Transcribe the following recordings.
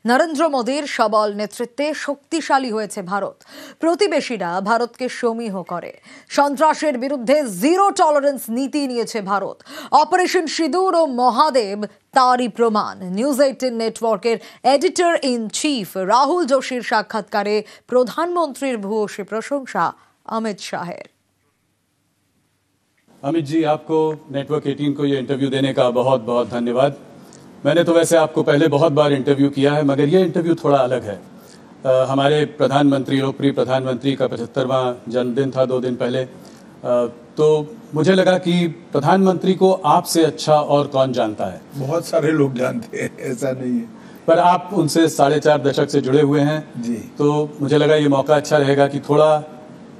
নরেন্দ্র মোদীর সবল নেতৃত্বে শক্তিশালী হয়েছে ভারত। প্রতিবেশীরা ভারতকে সমীহ করে। সন্ত্রাসের বিরুদ্ধে জিরো টলারেন্স নীতি নিয়েছে ভারত। অপারেশন সিঁদুর ও মহাদেব তারই প্রমাণ। নিউজ 18 নেটওয়ার্কের এডিটর ইন চিফ রাহুল जोशीর সাক্ষাৎকারে প্রধানমন্ত্রীর ভূয়সী প্রশংসা अमित शाहेर। अमित जी, आपको नेटवर्क 18 को ये इंटरव्यू देने का बहुत बहुत धन्यवाद। मैंने तो वैसे आपको पहले बहुत बार इंटरव्यू किया है, मगर ये इंटरव्यू थोड़ा अलग है। हमारे प्रधानमंत्री, लोकप्रिय प्रधानमंत्री का 75वां जन्मदिन था 2 दिन पहले। तो मुझे लगा कि प्रधानमंत्री को आपसे अच्छा और कौन जानता है। बहुत सारे लोग जानते हैं, ऐसा नहीं है, पर आप उनसे 4.5 दशक से जुड़े हुए हैं जी। तो मुझे लगा ये मौका अच्छा रहेगा कि थोड़ा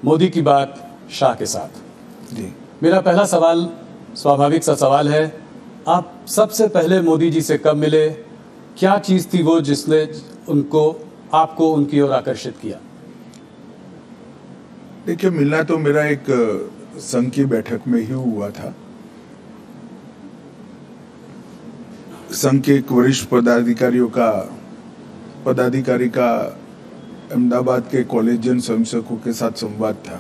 मोदी की बात शाह के साथ। जी। मेरा पहला सवाल स्वाभाविक सा सवाल है, आप सबसे पहले मोदी जी से कब मिले? क्या चीज थी वो जिसने आपको उनकी ओर आकर्षित किया? देखिए, मिलना तो मेरा एक संघ की बैठक में ही हुआ था। संघ के एक वरिष्ठ पदाधिकारी का अहमदाबाद के कॉलेजियन स्वयंसेवकों के साथ संवाद था।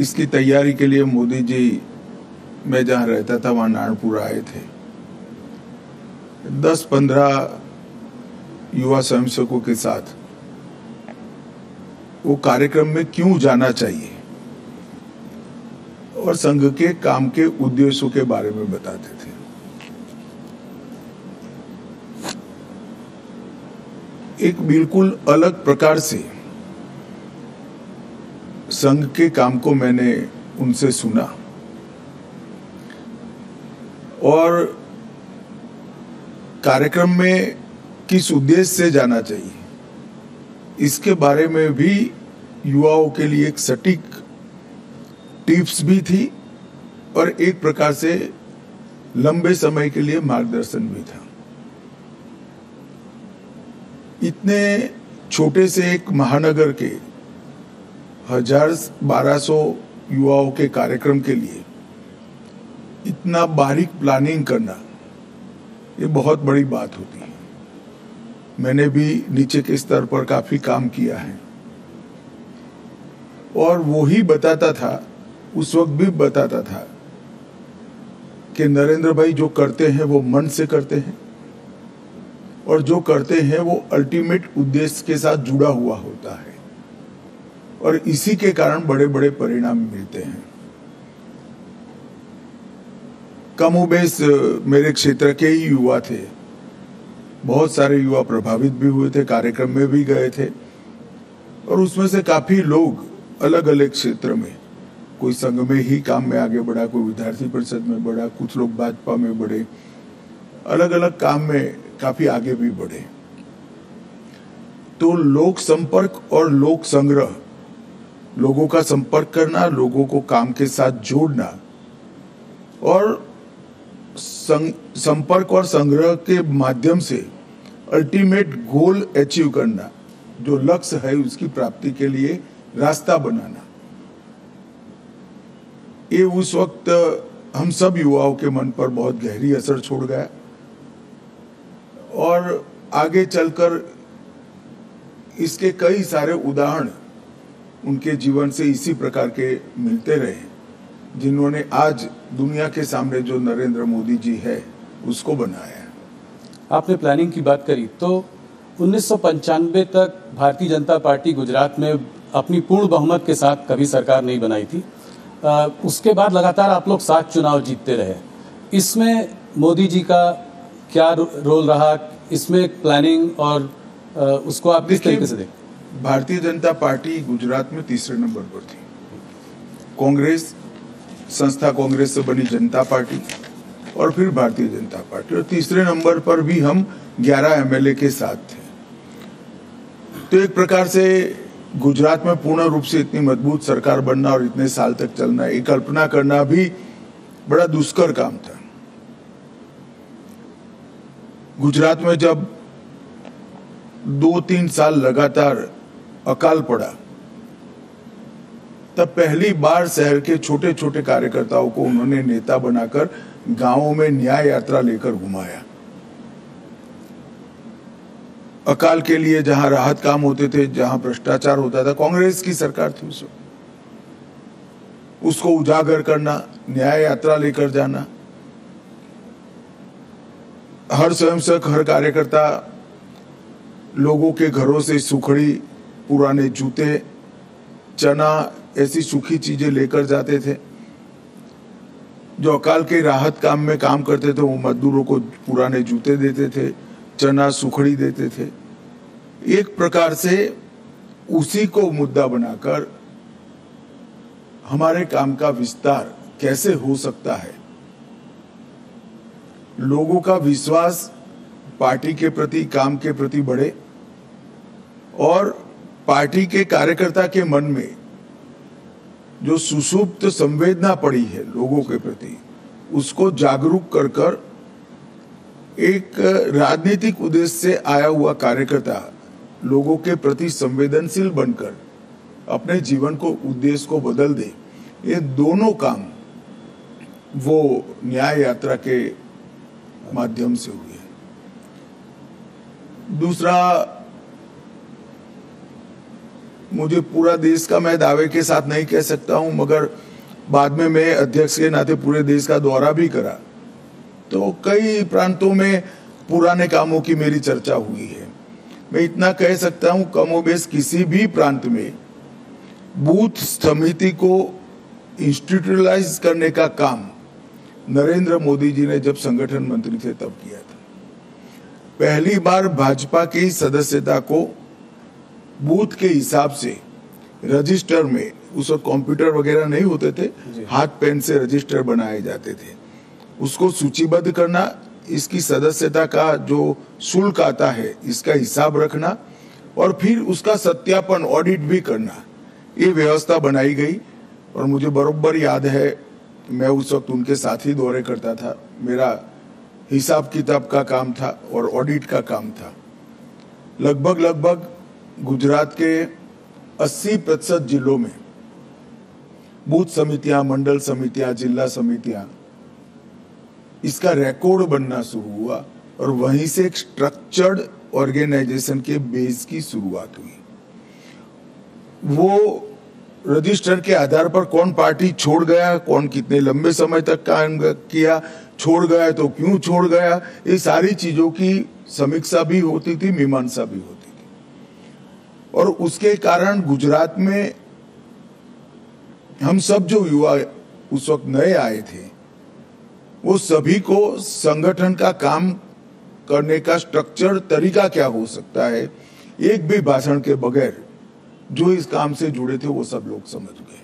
इसकी तैयारी के लिए मोदी जी, मैं जहां रहता था वहां नारनपुर आए थे। 10-15 युवा स्वयंसेवकों के साथ वो कार्यक्रम में क्यों जाना चाहिए और संघ के काम के उद्देश्यों के बारे में बताते थे। एक बिल्कुल अलग प्रकार से संघ के काम को मैंने उनसे सुना और कार्यक्रम में किस उद्देश्य से जाना चाहिए इसके बारे में भी युवाओं के लिए एक सटीक टिप्स भी थी और एक प्रकार से लंबे समय के लिए मार्गदर्शन भी था। इतने छोटे से एक महानगर के 1200 युवाओं के कार्यक्रम के लिए इतना बारीक प्लानिंग करना ये बहुत बड़ी बात होती है। मैंने भी नीचे के स्तर पर काफी काम किया है और वो ही बताता था, उस वक्त भी बताता था कि नरेंद्र भाई जो करते हैं वो मन से करते हैं और जो करते हैं वो अल्टीमेट उद्देश्य के साथ जुड़ा हुआ होता है और इसी के कारण बड़े बड़े परिणाम मिलते हैं। कमोबेश मेरे क्षेत्र के ही युवा थे, बहुत सारे युवा प्रभावित भी हुए थे, कार्यक्रम में भी गए थे और उसमें से काफी लोग अलग अलग क्षेत्र में, कोई संघ में ही काम में आगे बढ़ा, कोई विद्यार्थी परिषद में बढ़ा, कुछ लोग भाजपा में बढ़े, अलग अलग काम में काफी आगे भी बढ़े। तो लोक संपर्क और लोक संग्रह, लोगों का संपर्क करना, लोगों को काम के साथ जोड़ना और संपर्क और संग्रह के माध्यम से अल्टीमेट गोल अचीव करना, जो लक्ष्य है उसकी प्राप्ति के लिए रास्ता बनाना, ये उस वक्त हम सब युवाओं के मन पर बहुत गहरी असर छोड़ गया और आगे चलकर इसके कई सारे उदाहरण उनके जीवन से इसी प्रकार के मिलते रहे, जिन्होंने आज दुनिया के सामने जो नरेंद्र मोदी जी है उसको बनाया। आपने प्लानिंग की बात करी तो 1995 तक भारतीय जनता पार्टी गुजरात में अपनी पूर्ण बहुमत के साथ कभी सरकार नहीं बनाई थी। उसके बाद लगातार आप लोग 7 चुनाव जीतते रहे। इसमें मोदी जी का क्या रोल रहा? इसमें प्लानिंग और उसको आप किस तरीके से देखते? भारतीय जनता पार्टी गुजरात में तीसरे नंबर पर थी। कांग्रेस, संस्था कांग्रेस से बनी जनता पार्टी और फिर भारतीय जनता पार्टी, और तीसरे नंबर पर भी हम 11 एमएलए के साथ थे। तो एक प्रकार से गुजरात में पूर्ण रूप से इतनी मजबूत सरकार बनना और इतने साल तक चलना, ये कल्पना करना भी बड़ा दुष्कर काम था। गुजरात में जब 2-3 साल लगातार अकाल पड़ा, तब पहली बार शहर के छोटे छोटे कार्यकर्ताओं को उन्होंने नेता बनाकर गांवों में न्याय यात्रा लेकर घुमाया अकाल के लिए जहां राहत काम होते थे, जहां भ्रष्टाचार होता था, कांग्रेस की सरकार थी उस वक्त। उसको उजागर करना, न्याय यात्रा लेकर जाना, हर स्वयंसेवक, हर कार्यकर्ता लोगों के घरों से सुखड़ी, पुराने जूते, चना, ऐसी सूखी चीजें लेकर जाते थे। जो अकाल के राहत काम में काम करते थे वो मजदूरों को पुराने जूते देते थे, चना, सुखड़ी देते थे। एक प्रकार से उसी को मुद्दा बनाकर हमारे काम का विस्तार कैसे हो सकता है, लोगों का विश्वास पार्टी के प्रति, काम के प्रति बढ़े और पार्टी के कार्यकर्ता के मन में जो सुषुप्त संवेदना पड़ी है लोगों के प्रति, उसको जागरूक कर कर एक राजनीतिक उद्देश्य से आया हुआ कार्यकर्ता लोगों के प्रति संवेदनशील बनकर अपने जीवन को, उद्देश्य को बदल दे। ये दोनों काम वो न्याय यात्रा के माध्यम से हुए। दूसरा, मुझे पूरा देश का मैं दावे के साथ नहीं कह सकता हूं, मगर बाद में मैं अध्यक्ष के नाते पूरे देश का दौरा भी करा, तो कई प्रांतों में पुराने कामों की मेरी चर्चा हुई है। मैं इतना कह सकता हूं, कमोबेश किसी भी प्रांत में बूथ समिति को इंस्टीट्यूशनलाइज करने का काम नरेंद्र मोदी जी ने जब संगठन मंत्री थे तब किया था। पहली बार भाजपा की सदस्यता को बूथ के हिसाब से रजिस्टर में, उस वक्त कंप्यूटर वगैरह नहीं होते थे, हाथ पेन से रजिस्टर बनाए जाते थे, उसको सूचीबद्ध करना, इसकी सदस्यता का जो शुल्क आता है इसका हिसाब रखना और फिर उसका सत्यापन, ऑडिट भी करना, ये व्यवस्था बनाई गई। और मुझे बरोबर याद है, मैं उस वक्त उनके साथ ही दौरे करता था, मेरा हिसाब किताब का काम था और ऑडिट का काम था। लगभग गुजरात के 80% जिलों में बूथ समितियां, मंडल समितियां, जिला समितियां, इसका रिकॉर्ड बनना शुरू हुआ और वहीं से एक स्ट्रक्चर्ड ऑर्गेनाइजेशन के बेस की शुरुआत हुई। वो रजिस्टर के आधार पर कौन पार्टी छोड़ गया, कौन कितने लंबे समय तक काम किया, छोड़ गया तो क्यों छोड़ गया, ये सारी चीजों की समीक्षा भी होती थी, मीमांसा भी होती थी। और उसके कारण गुजरात में हम सब जो युवा उस वक्त नए आए थे, वो सभी को संगठन का काम करने का स्ट्रक्चर, तरीका क्या हो सकता है, एक भी भाषण के बगैर जो इस काम से जुड़े थे वो सब लोग समझ गए।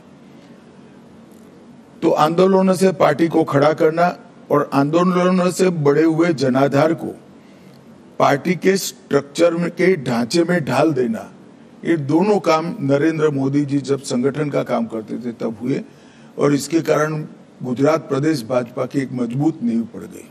तो आंदोलनों से पार्टी को खड़ा करना और आंदोलनों से बढ़े हुए जनाधार को पार्टी के स्ट्रक्चर के ढांचे में ढाल देना, ये दोनों काम नरेंद्र मोदी जी जब संगठन का काम करते थे तब हुए और इसके कारण गुजरात प्रदेश भाजपा की एक मजबूत नींव पड़ गई।